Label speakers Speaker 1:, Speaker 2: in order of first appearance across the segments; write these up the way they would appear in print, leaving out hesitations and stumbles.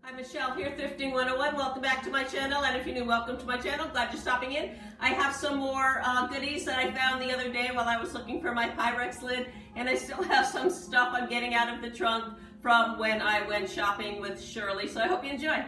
Speaker 1: Hi, Michelle here, Thrifting 101. Welcome back to my channel, and if you're new, welcome to my channel. Glad you're stopping in. I have some more goodies that I found the other day while I was looking for my Pyrex lid, and I still have some stuff I'm getting out of the trunk from when I went shopping with Shirley, so I hope you enjoy.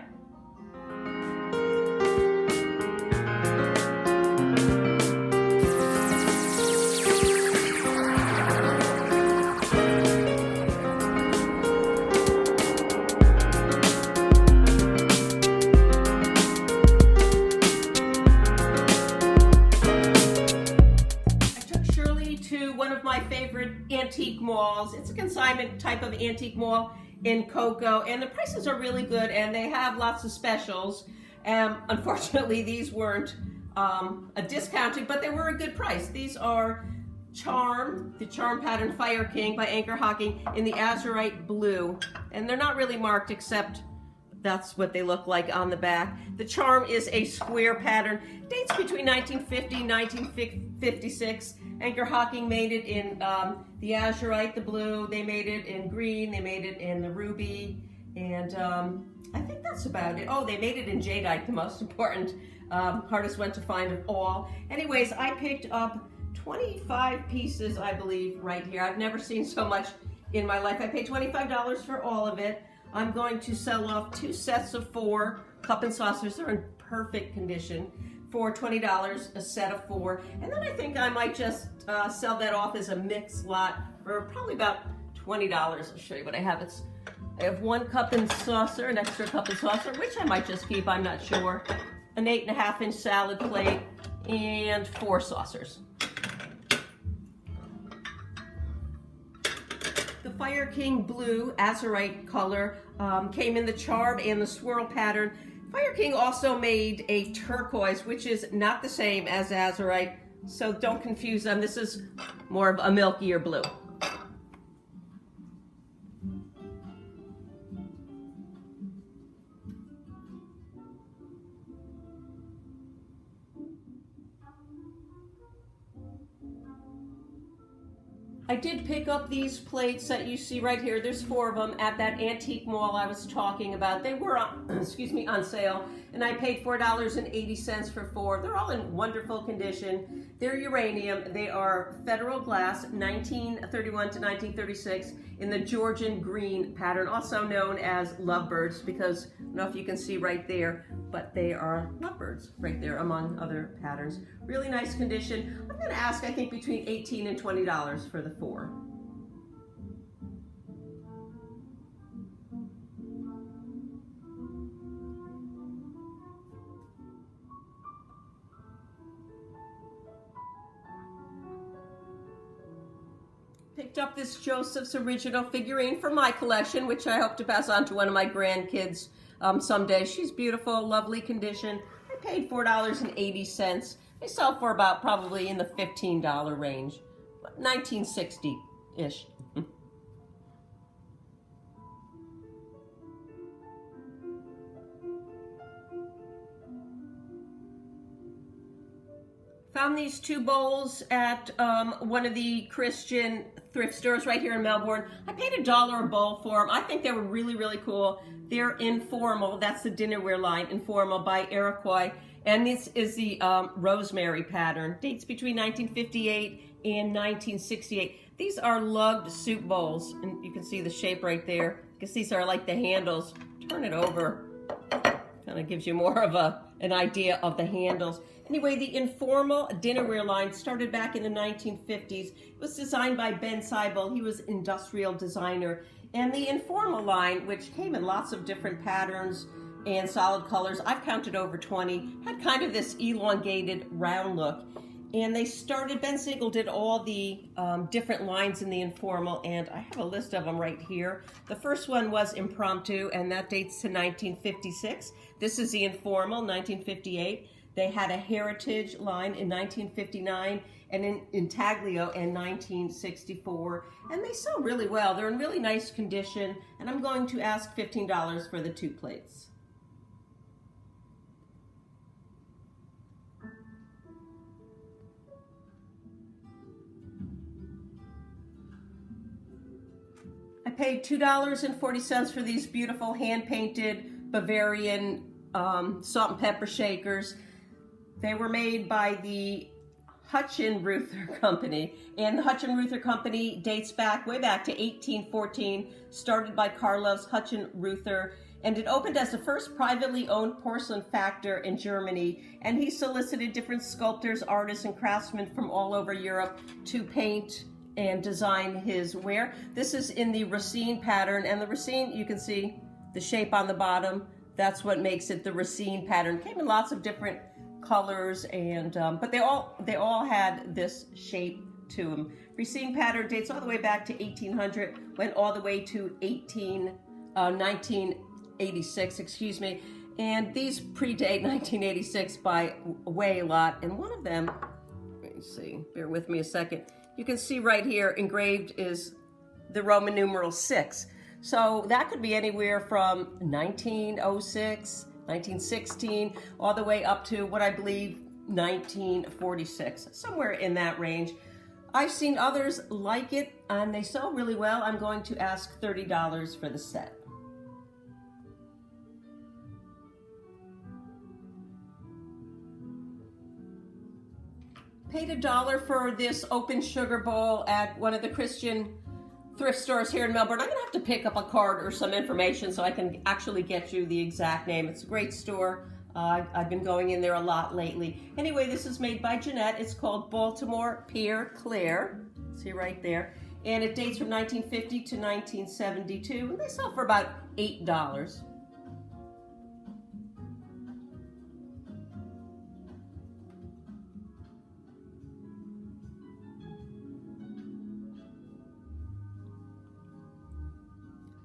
Speaker 1: One of my favorite antique malls. It's a consignment type of antique mall in Cocoa, and the prices are really good, and they have lots of specials. Unfortunately, these weren't a discounted, but they were a good price. These are the Charm Pattern Fire King by Anchor Hocking in the Azurite Blue, and they're not really marked except that's what they look like on the back. The Charm is a square pattern, dates between 1950 and 1956. Anchor Hocking made it in the Azurite, the blue. They made it in green. They made it in the ruby, and I think that's about it. Oh, they made it in jadeite, the most important, hardest one to find of all. Anyways, I picked up 25 pieces, I believe, right here. I've never seen so much in my life. I paid $25 for all of it. I'm going to sell off 2 sets of 4 cup and saucers. They're in perfect condition for $20 a set of 4. And then I think I might just sell that off as a mixed lot for probably about $20. I'll show you what I have. I have 1 cup and saucer, an extra cup and saucer, which I might just keep, I'm not sure. An 8.5-inch salad plate and 4 saucers. The Fire King Blue Azurite color came in the charm and the swirl pattern. Fire King also made a turquoise, which is not the same as Azurite, so don't confuse them. This is more of a milkier blue. I did pick up these plates that you see right here. There's 4 of them at that antique mall I was talking about. They were on, excuse me, on sale, and I paid $4.80 for 4. They're all in wonderful condition. They're uranium. They are Federal glass, 1931 to 1936, in the Georgian green pattern, also known as lovebirds, because I don't know if you can see right there, but they are lovebirds right there among other patterns. Really nice condition. I'm going to ask, I think, between $18 and $20 for the 4. Picked up this Joseph's Original figurine for my collection, which I hope to pass on to one of my grandkids someday. She's beautiful, lovely condition. I paid $4.80. They sell for about probably in the $15 range, 1960-ish. Found these 2 bowls at one of the Christian thrift stores right here in Melbourne. I paid $1 a bowl for them. I think they were really, really cool. They're Informal. That's the dinnerware line, Informal by Iroquois. And this is the rosemary pattern. Dates between 1958 and 1968. These are lugged soup bowls, and you can see the shape right there. Because these are like the handles. Turn it over. Kind of gives you more of an idea of the handles. Anyway, the Informal dinnerware line started back in the 1950s. It was designed by Ben Seibel. He was an industrial designer. And the Informal line, which came in lots of different patterns and solid colors, I've counted over 20, had kind of this elongated round look. And they started, Ben Seibel did all the different lines in the Informal, and I have a list of them right here. The first one was Impromptu, and that dates to 1956. This is the Informal, 1958. They had a Heritage line in 1959 and an Intaglio in 1964. And they sell really well. They're in really nice condition. And I'm going to ask $15 for the 2 plates. I paid $2.40 for these beautiful hand-painted Bavarian salt and pepper shakers. They were made by the Hutchinson Company, and the Hutchinson Company dates back way back to 1814, started by Carlos Hutchinson, and it opened as the first privately owned porcelain factor in Germany, and he solicited different sculptors, artists, and craftsmen from all over Europe to paint and design his ware. This is in the Racine pattern, and the Racine, you can see the shape on the bottom. That's what makes it the Racine pattern. It came in lots of different colors, and but they all had this shape to them. Racine pattern dates all the way back to 1800, went all the way to 1986, excuse me, and these predate 1986 by way a lot. And one of them, let me see, bear with me a second. You can see right here engraved is the Roman numeral 6. So that could be anywhere from 1906, 1916, all the way up to what I believe 1946, somewhere in that range. I've seen others like it and they sell really well. I'm going to ask $30 for the set. Paid $1 for this open sugar bowl at one of the Christian thrift stores here in Melbourne. I'm gonna have to pick up a card or some information so I can actually get you the exact name. It's a great store. I've been going in there a lot lately. Anyway, this is made by Jeanette. It's called Baltimore Pierre Claire. See right there. And it dates from 1950 to 1972. And they sell for about $8.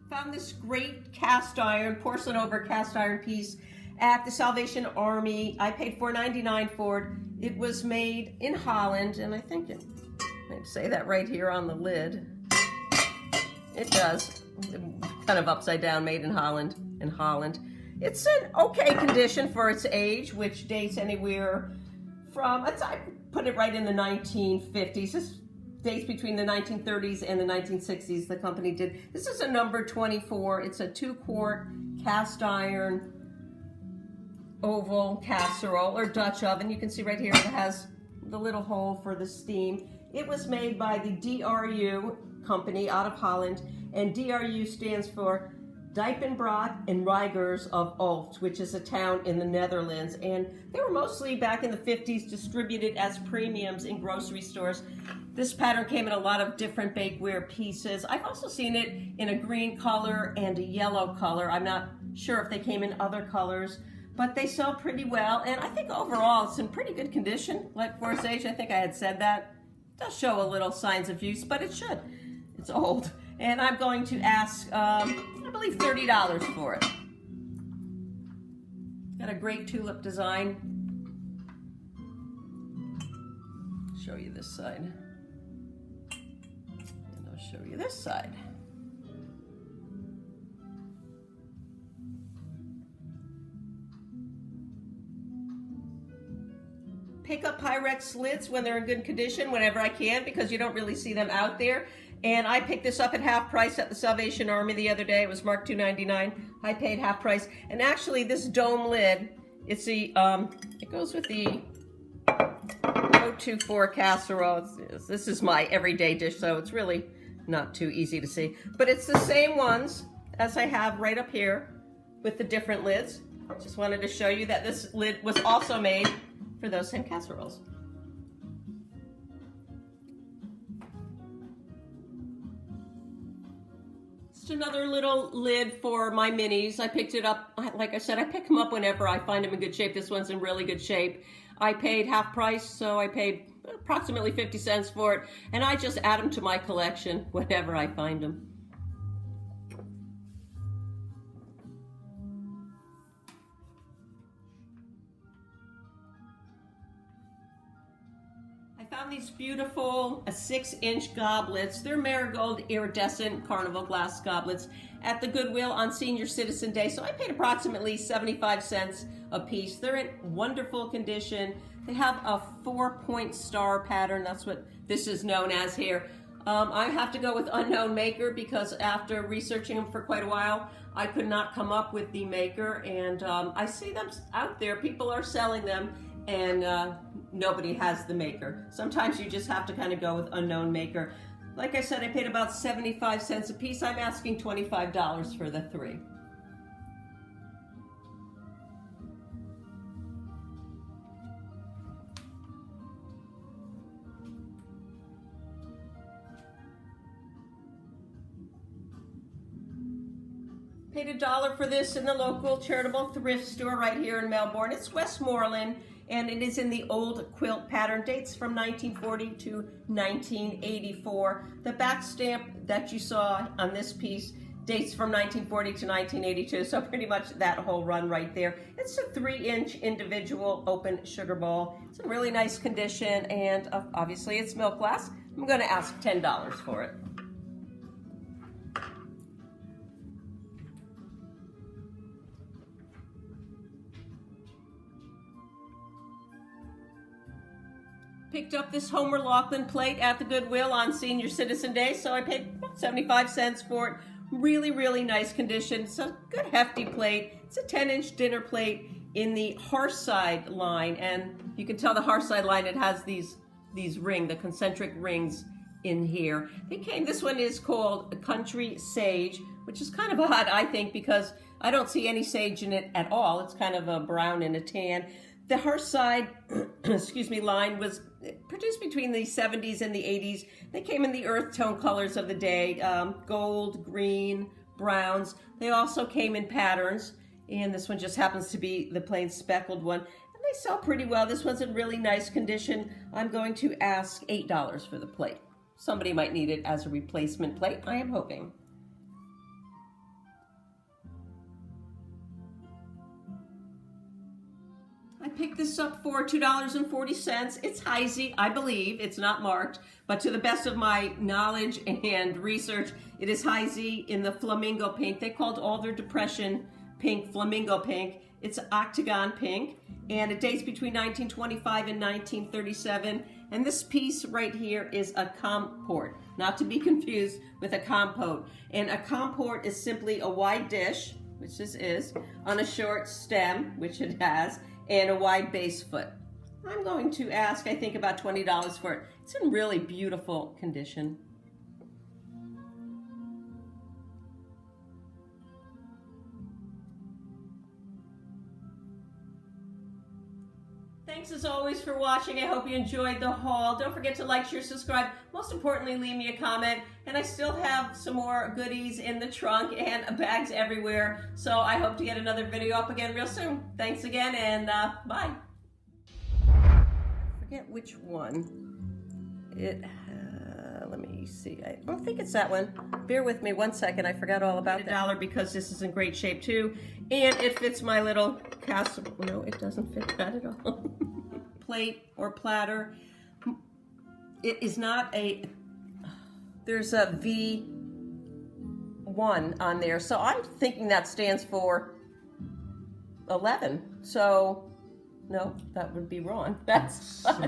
Speaker 1: Found this great cast iron, porcelain over cast iron piece at the Salvation Army. I paid $4.99 for it. It was made in Holland, and I think it, I'd say that right here on the lid. It does. Kind of upside down, made in Holland. It's in okay condition for its age, which dates anywhere from, I put it right in the 1950s. This dates between the 1930s and the 1960s, the company did. This is a number 24. It's a 2-quart cast iron oval casserole or Dutch oven. You can see right here it has the little hole for the steam. It was made by the DRU company out of Holland, and DRU stands for Diepenbrot and Reigers of Ulft, which is a town in the Netherlands, and they were mostly back in the 50s distributed as premiums in grocery stores. This pattern came in a lot of different bakeware pieces. I've also seen it in a green color and a yellow color. I'm not sure if they came in other colors, but they sell pretty well, and I think overall it's in pretty good condition. Like for its age, I think I had said that. It does show a little signs of use, but it should. It's old. And I'm going to ask, I believe $30 for it. Got a great tulip design. Show you this side. And I'll show you this side. Pick up Pyrex lids when they're in good condition whenever I can, because you don't really see them out there. And I picked this up at half price at the Salvation Army the other day. It was marked $2.99. I paid half price. And actually, this dome lid, it's the it goes with the 024 casserole. This is my everyday dish, so it's really not too easy to see. But it's the same ones as I have right up here with the different lids. Just wanted to show you that this lid was also made for those same casseroles. Just another little lid for my minis. I picked it up, like I said, I pick them up whenever I find them in good shape. This one's in really good shape. I paid half price, so I paid approximately 50 cents for it, and I just add them to my collection whenever I find them. Found these beautiful 6-inch goblets. They're marigold iridescent carnival glass goblets at the Goodwill on Senior Citizen Day. So I paid approximately 75 cents a piece. They're in wonderful condition. They have a 4-point star pattern. That's what this is known as here. I have to go with unknown maker because after researching them for quite a while, I could not come up with the maker, and I see them out there. People are selling them, and nobody has the maker. Sometimes you just have to kind of go with unknown maker. Like I said, I paid about 75 cents a piece. I'm asking $25 for the 3. Paid $1 for this in the local charitable thrift store right here in Melbourne. It's Westmoreland, and it is in the old quilt pattern. Dates from 1940 to 1984. The back stamp that you saw on this piece dates from 1940 to 1982, so pretty much that whole run right there. It's a 3-inch individual open sugar bowl. It's in really nice condition, and obviously it's milk glass. I'm going to ask $10 for it. Picked up this Homer Laughlin plate at the Goodwill on Senior Citizen Day, so I paid 75 cents for it. Really, really nice condition. It's a good hefty plate. It's a 10-inch dinner plate in the Hearthside line, and you can tell the Hearthside line, it has these the concentric rings in here. This one is called Country Sage, which is kind of odd, I think, because I don't see any sage in it at all. It's kind of a brown and a tan. The Hearthside, line was produced between the 70s and the 80s. They came in the earth tone colors of the day, gold, green, browns. They also came in patterns, and this one just happens to be the plain speckled one. And they sell pretty well. This one's in really nice condition. I'm going to ask $8 for the plate. Somebody might need it as a replacement plate, I am hoping. I picked this up for $2.40. It's Heisey, I believe. It's not marked, but to the best of my knowledge and research, it is Heisey in the flamingo pink. They called all their depression pink flamingo pink. It's octagon pink, and it dates between 1925 and 1937. And this piece right here is a comport, not to be confused with a compote. And a comport is simply a wide dish, which this is, on a short stem, which it has, and a wide base foot. I'm going to ask, I think, about $20 for it. It's in really beautiful condition. Thanks as always for watching. I hope you enjoyed the haul. Don't forget to like, share, subscribe. Most importantly, leave me a comment. And I still have some more goodies in the trunk and bags everywhere. So I hope to get another video up again real soon. Thanks again, and bye. I forget which one. Let me see. I don't think it's that one. Bear with me 1 second. I forgot all about that. $1 because this is in great shape too. And it fits my little casserole. No, it doesn't fit that at all. Plate or platter. It is not a, there's a V1 on there. So I'm thinking that stands for 11. So no, that would be wrong. That's 6.